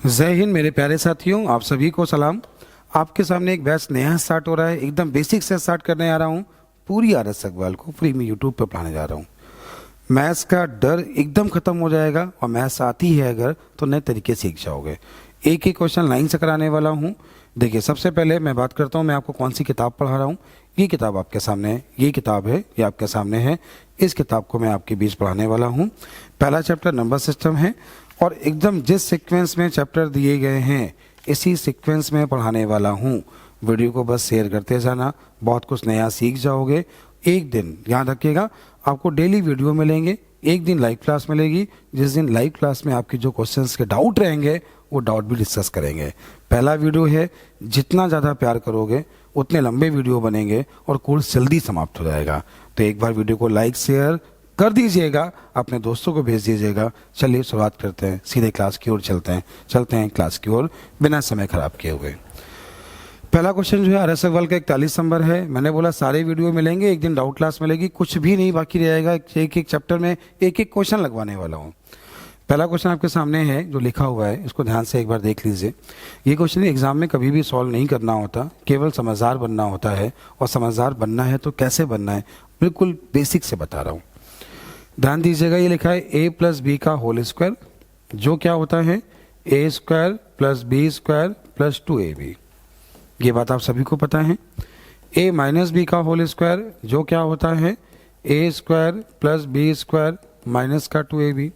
जय हिंद मेरे प्यारे साथियों, आप सभी को सलाम। आपके सामने एक बैच नया स्टार्ट हो रहा है। एकदम बेसिक से स्टार्ट करने आ रहा हूँ। पूरी आरएस अग्रवाल को फ्री में यूट्यूब पर पढ़ाने जा रहा हूँ। मैथ्स का डर एकदम खत्म हो जाएगा और मैथ्स आती है अगर तो नए तरीके सीख जाओगे। एक एक क्वेश्चन लाइन से कराने वाला हूँ। देखिए, सबसे पहले मैं बात करता हूँ मैं आपको कौन सी किताब पढ़ा रहा हूँ। ये किताब आपके सामने है, ये किताब है, ये आपके सामने है। इस किताब को मैं आपके बीच पढ़ाने वाला हूँ। पहला चैप्टर नंबर सिस्टम है और एकदम जिस सीक्वेंस में चैप्टर दिए गए हैं इसी सीक्वेंस में पढ़ाने वाला हूँ। वीडियो को बस शेयर करते जाना, बहुत कुछ नया सीख जाओगे। एक दिन याद रखिएगा, आपको डेली वीडियो मिलेंगे, एक दिन लाइव क्लास मिलेगी। जिस दिन लाइव क्लास में आपके जो क्वेश्चंस के डाउट रहेंगे वो डाउट भी डिस्कस करेंगे। पहला वीडियो है, जितना ज़्यादा प्यार करोगे उतने लंबे वीडियो बनेंगे और कोर्स जल्दी समाप्त हो जाएगा। तो एक बार वीडियो को लाइक शेयर कर दीजिएगा, अपने दोस्तों को भेज दीजिएगा। चलिए शुरुआत करते हैं, सीधे क्लास की ओर चलते हैं क्लास की ओर बिना समय खराब किए हुए। पहला क्वेश्चन जो है आरएस अग्रवाल का 41 नंबर है। मैंने बोला सारे वीडियो मिलेंगे, एक दिन डाउट क्लास मिलेगी, कुछ भी नहीं बाकी रहेगा। एक एक चैप्टर में एक एक क्वेश्चन लगवाने वाला हूँ। पहला क्वेश्चन आपके सामने है जो लिखा हुआ है, इसको ध्यान से एक बार देख लीजिए। ये क्वेश्चन एग्जाम में कभी भी सॉल्व नहीं करना होता, केवल समझदार बनना होता है। और समझदार बनना है तो कैसे बनना है, बिल्कुल बेसिक से बता रहा हूँ। ध्यान दीजिएगा, ये लिखा है a प्लस बी का होल स्क्वायर, जो क्या होता है a square plus b square plus 2ab। ये बात आप सभी को पता है। a माइनस बी का होल स्क्वायर, जो क्या होता है a square plus b square minus का 2ab।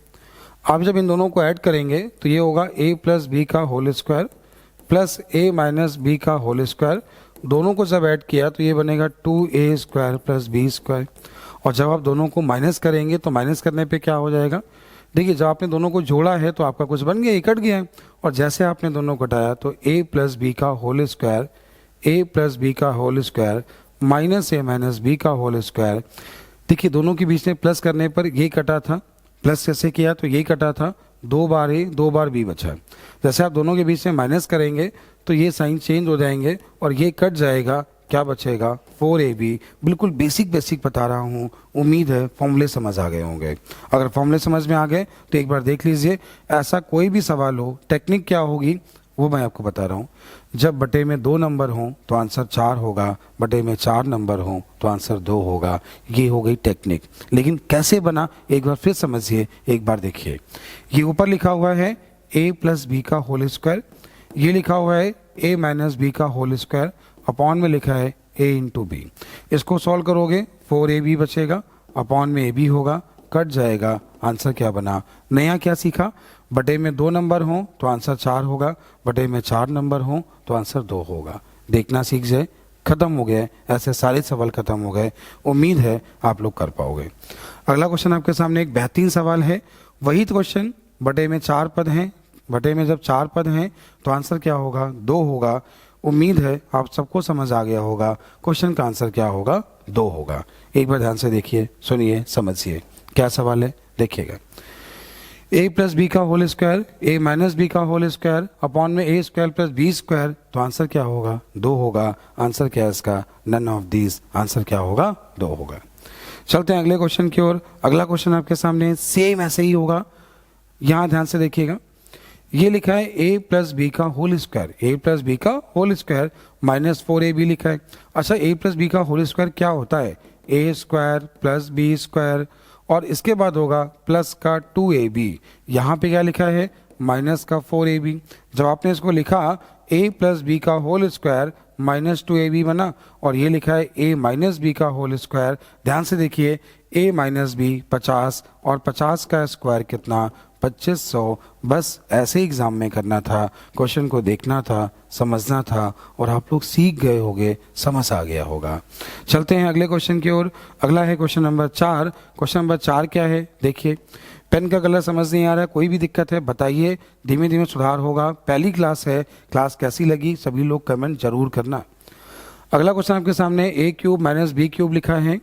आप जब इन दोनों को ऐड करेंगे तो ये होगा a प्लस बी का whole square plus a minus b का होल स्क्वायर। दोनों को जब ऐड किया तो ये बनेगा 2a square plus b square. और जब आप दोनों को माइनस करेंगे तो माइनस करने पे क्या हो जाएगा, देखिए जब आपने दोनों को जोड़ा है तो आपका कुछ बन गया, ये कट गया है। और जैसे आपने दोनों को घटाया तो a प्लस बी का whole square, a plus b का whole square minus a minus b का होल स्क्वायर। देखिए दोनों के बीच में प्लस करने पर ये कटा था, प्लस कैसे किया तो ये कटा था, 2 बार a 2 बार b बचा। जैसे आप दोनों के बीच में माइनस करेंगे तो ये साइन चेंज हो जाएंगे और ये कट जाएगा, क्या बचेगा 4ab। बिल्कुल बेसिक बता रहा हूँ, उम्मीद है फॉर्मूले समझ आ गए होंगे। अगर फॉर्मूले समझ में आ गए तो एक बार देख लीजिए। ऐसा कोई भी सवाल हो, टेक्निक क्या होगी वो मैं आपको बता रहा हूँ। जब बटे में 2 नंबर हों तो आंसर 4 होगा, बटे में 4 नंबर हों तो आंसर 2 होगा। ये हो गई टेक्निक। लेकिन कैसे बना एक बार फिर समझिए, एक बार देखिए। ये ऊपर लिखा हुआ है a प्लस बी का होल स्क्वायर, ये लिखा हुआ है a माइनस बी का होल स्क्वायर, अपॉन में लिखा है a इंटू बी। इसको सॉल्व करोगे 4ab बचेगा, अपॉन में ab होगा, कट जाएगा, आंसर क्या बना। नया क्या सीखा, बटे में 2 नंबर हों तो आंसर 4 होगा, बटे में 4 नंबर हों तो आंसर 2 होगा। देखना सीख जाए, खत्म हो गए, ऐसे सारे सवाल खत्म हो गए। उम्मीद है आप लोग कर पाओगे। अगला क्वेश्चन आपके सामने एक बेहतरीन सवाल है। वही क्वेश्चन, बटे में 4 पद हैं, बटे में जब 4 पद हैं तो आंसर क्या होगा 2 होगा। उम्मीद है आप सबको समझ आ गया होगा क्वेश्चन का आंसर क्या होगा 2 होगा। एक बार ध्यान से देखिए, सुनिए, समझिए क्या सवाल है, देखिएगा। a प्लस बी का whole square, a minus b का होल स्क्वायर, अपॉन में a square plus b square, तो आंसर क्या होगा 2 होगा। आंसर क्या है इसका, नन ऑफ दीज। आंसर क्या होगा 2 होगा। चलते हैं अगले क्वेश्चन की ओर। अगला क्वेश्चन आपके सामने सेम ऐसे ही होगा, यहाँ ध्यान से देखिएगा। ये लिखा है a प्लस बी का whole square, a plus b का होल स्क्वायर माइनस 4ab लिखा है। अच्छा, a प्लस बी का होल स्क्वायर क्या होता है, a square plus b square, और इसके बाद होगा प्लस का 2ab। यहाँ पे क्या लिखा है माइनस का 4ab। जब आपने इसको लिखा a प्लस बी का होल स्क्वायर माइनस 2ab बना, और ये लिखा है a माइनस बी का होल स्क्वायर। ध्यान से देखिए, a माइनस बी 50 और 50 का स्क्वायर कितना 2500। बस ऐसे एग्जाम में करना था, क्वेश्चन को देखना था, समझना था, और आप लोग सीख गए होंगे, समझ आ गया होगा। चलते हैं अगले क्वेश्चन की ओर। अगला है क्वेश्चन नंबर 4। क्वेश्चन नंबर 4 क्या है, देखिए। पेन का कलर समझ नहीं आ रहा है, कोई भी दिक्कत है बताइए, धीमे धीमे सुधार होगा। पहली क्लास है, क्लास कैसी लगी सभी लोग कमेंट जरूर करना। अगला क्वेश्चन आपके सामने a cube minus b cube लिखा है,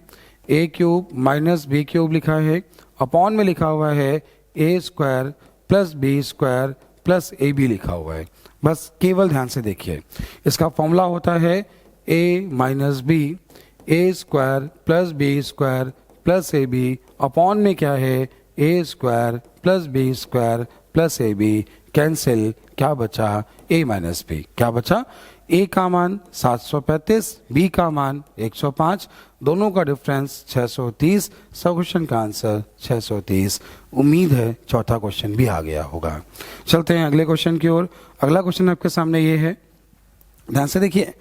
a cube minus b cube लिखा है, अपॉन में लिखा हुआ है a square plus b square plus ab लिखा हुआ है। बस केवल ध्यान से देखिए, इसका फॉर्मूला होता है a minus b, a square plus b square plus ab, upon में क्या है a square plus b square plus a b cancel, क्या बचा a माइनस बी, क्या बचा a का मान 735, b का मान 105, दोनों का डिफरेंस 630, सब क्वेश्चन का आंसर 630। उम्मीद है चौथा क्वेश्चन भी आ गया होगा। चलते हैं अगले क्वेश्चन की ओर। अगला क्वेश्चन आपके सामने ये है, ध्यान से देखिए।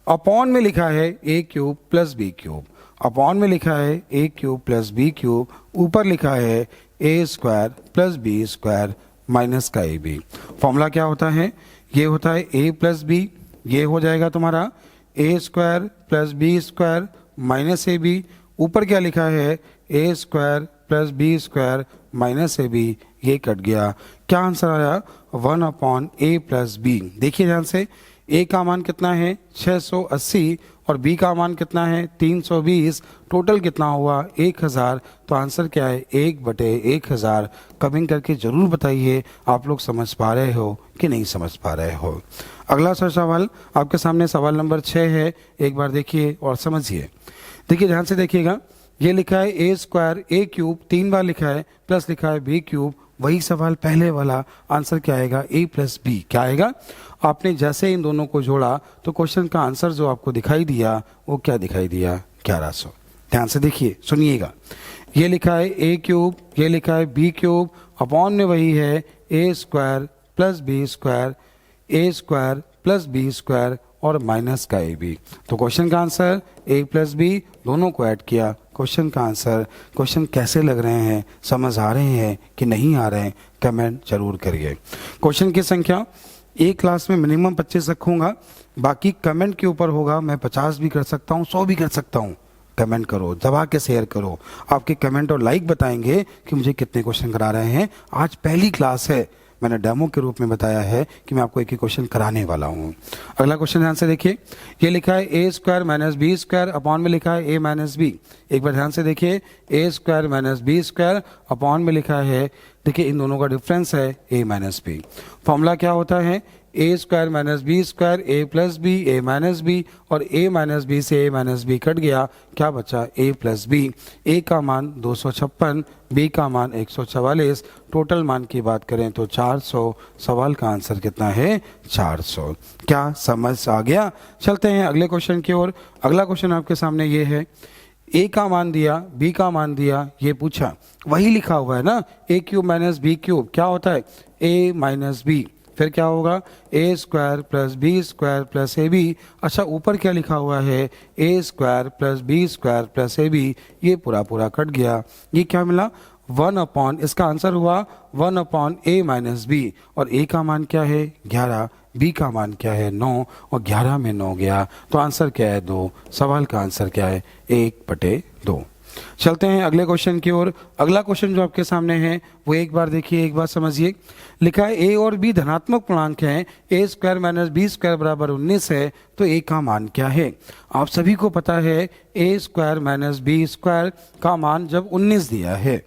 अपॉन में लिखा है a cube plus b cube, upon में लिखा है a cube plus b cube, ऊपर लिखा है a square plus b square minus का ए बी। फॉर्मूला क्या होता है, ये होता है a प्लस बी, ये हो जाएगा तुम्हारा a square plus b square minus a b, ऊपर क्या लिखा है a square plus b square minus a b, ये कट गया। क्या आंसर आया 1/a प्लस बी। देखिए ध्यान से, a का मान कितना है 680 और b का मान कितना है 320, टोटल कितना हुआ 1000। तो आंसर क्या है 1/1000। कमेंट करके जरूर बताइए आप लोग समझ पा रहे हो कि नहीं समझ पा रहे हो। अगला सवाल आपके सामने सवाल नंबर 6 है, एक बार देखिए और समझिए। देखिए ध्यान से देखिएगा, ये लिखा है a स्क्वायर a क्यूब 3 बार लिखा है, प्लस लिखा है b क्यूब, वही सवाल पहले वाला। आंसर क्या आएगा a प्लस बी, क्या आएगा। आपने जैसे इन दोनों को जोड़ा तो क्वेश्चन का आंसर जो आपको दिखाई दिया वो क्या दिखाई दिया 1100। ध्यान से देखिए सुनिएगा, ये लिखा है a क्यूब, ये लिखा है b क्यूब, अपॉन में वही है a square plus b square, a square plus b square और माइनस का ए बी। तो क्वेश्चन का आंसर a प्लस बी, दोनों को ऐड किया, क्वेश्चन का आंसर। क्वेश्चन कैसे लग रहे हैं, समझ आ रहे हैं कि नहीं आ रहे हैं, कमेंट जरूर करिए। क्वेश्चन की संख्या एक क्लास में मिनिमम 25 रखूंगा, बाकी कमेंट के ऊपर होगा। मैं 50 भी कर सकता हूँ, 100 भी कर सकता हूँ। कमेंट करो, दबा के शेयर करो। आपके कमेंट और लाइक बताएंगे कि मुझे कितने क्वेश्चन करा रहे हैं। आज पहली क्लास है, मैंने डेमो के रूप में बताया है कि मैं आपको एक ही क्वेश्चन कराने वाला हूँ। अगला क्वेश्चन ध्यान से देखिए, ये लिखा है a square minus b square, upon में लिखा है a माइनस बी। एक बार ध्यान से देखिए, a square minus b square, upon में लिखा है, देखिए इन दोनों का डिफरेंस है a माइनस बी। फॉर्मूला क्या होता है, a square minus b square, a plus b, a minus b, और a माइनस बी से a माइनस बी कट गया, क्या बचा a प्लस बी। a का मान 256, b का मान 144, टोटल मान की बात करें तो 400। सवाल का आंसर कितना है 400। क्या समझ आ गया। चलते हैं अगले क्वेश्चन की ओर। अगला क्वेश्चन आपके सामने ये है, a का मान दिया, b का मान दिया, ये पूछा, वही लिखा हुआ है ना, a cube minus b cube, क्या होता है a माइनस बी, फिर क्या होगा a square plus b square plus a b. अच्छा ऊपर क्या लिखा हुआ है a square plus b square plus a b, ये पूरा पूरा कट गया। ये क्या मिला 1/, इसका आंसर हुआ 1/a माइनस बी, और a का मान क्या है 11, b का मान क्या है 9, और 11 में 9 गया, तो आंसर क्या है 2। सवाल का आंसर क्या है 1/2। चलते हैं अगले क्वेश्चन की ओर। अगला क्वेश्चन जो आपके सामने है वो एक बार देखिए, एक बार समझिए। लिखा है a और b धनात्मक पूर्णांक हैं, a square minus b square बराबर 19 है, तो a का मान क्या है। आप सभी को पता है a square minus b square का मान जब 19 दिया है,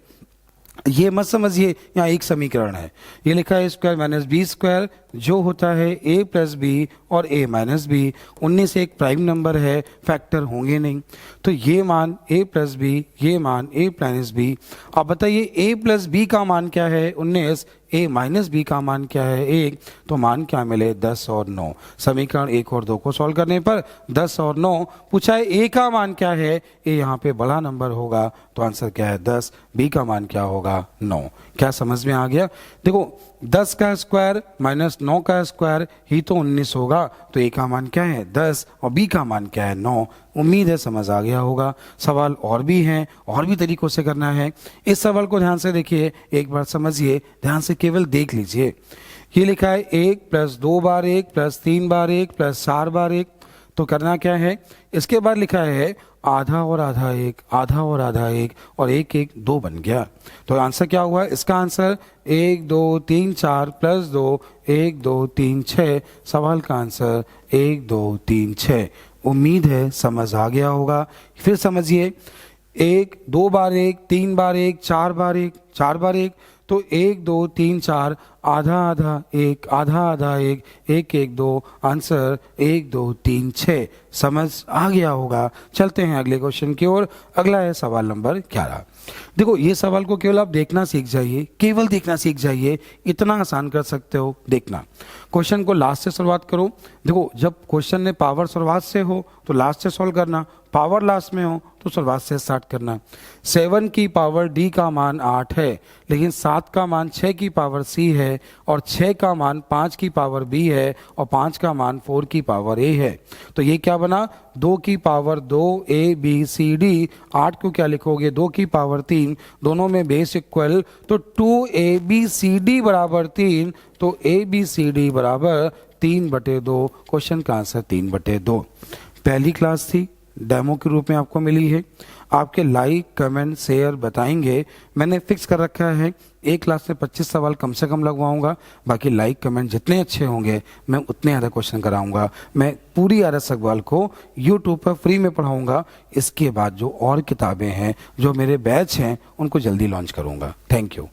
ये मत समझिए यहाँ एक समीकरण है। ये लिखा है स्क्वायर माइनस बी स्क्वायर, जो होता है a प्लस बी और a माइनस बी। 19 एक प्राइम नंबर है, फैक्टर होंगे नहीं, तो ये मान a प्लस बी, ये मान a माइनस बी। अब बताइए a प्लस बी का मान क्या है 19, a माइनस बी का मान क्या है 1, तो मान क्या मिले 10 और 9। समीकरण 1 और 2 को सॉल्व करने पर 10 और 9 पूछा है, a का मान क्या है, a यहाँ पे बड़ा नंबर होगा, तो आंसर क्या है 10, b का मान क्या होगा 9। क्या समझ में आ गया। देखो 10 का स्क्वायर माइनस 9 का स्क्वायर ही तो 19 होगा, तो a का मान क्या है 10 और b का मान क्या है 9। उम्मीद है समझ आ गया होगा। सवाल और भी हैं, और भी तरीकों से करना है। इस सवाल को ध्यान से देखिए, एक बार समझिए, ध्यान से केवल देख लीजिए। ये लिखा है 1 प्लस 2 बार 1 प्लस 3 बार 1 प्लस 4 बार 1, तो करना क्या है, इसके बाद लिखा है आधा और आधा 1, आधा और आधा 1, और 1 1 2 बन गया। तो आंसर क्या हुआ, इसका आंसर 1 2 3 4 प्लस 2 1 2 3 6। सवाल का आंसर 1 2 3 6। उम्मीद है समझ आ गया होगा। फिर समझिए, 1 2 बार 1 3 बार 1 4 बार 1 4 बार 1, तो 1 2 3 4, आधा आधा 1, आधा आधा 1, 1 1 2, आंसर 1 2 3 6। समझ आ गया होगा। चलते हैं अगले क्वेश्चन की ओर। अगला है सवाल नंबर 11। देखो ये सवाल को केवल आप देखना सीख जाइए, केवल देखना सीख जाइए, इतना आसान कर सकते हो देखना। क्वेश्चन को लास्ट से शुरुआत करो। देखो जब क्वेश्चन में पावर शुरुआत से हो तो लास्ट से सॉल्व करना, पावर लास्ट में हो तो शुरुआत से स्टार्ट करना। 7 की पावर डी का मान 8 है, लेकिन 7 का मान 6 की पावर सी है, और 6 का मान 5 की पावर बी है, और 5 का मान 4 की पावर ए है। तो ये क्या बना, 2 की power 2 a b c d. 8 को क्या लिखोगे, 2 की पावर 3, दोनों में बेस इक्वल, तो 2 ए बी सी डी बराबर 3, तो ए बी सी डी बराबर 3/2। क्वेश्चन का आंसर 3/2। पहली क्लास थी, डेमो के रूप में आपको मिली है। आपके लाइक कमेंट शेयर बताएंगे। मैंने फिक्स कर रखा है एक क्लास में 25 सवाल कम से कम लगवाऊंगा। बाकी लाइक कमेंट जितने अच्छे होंगे मैं उतने ज़्यादा क्वेश्चन कराऊंगा। मैं पूरी आरएस अग्रवाल को यूट्यूब पर फ्री में पढ़ाऊंगा। इसके बाद जो और किताबें हैं, जो मेरे बैच हैं, उनको जल्दी लॉन्च करूंगा। Thank you.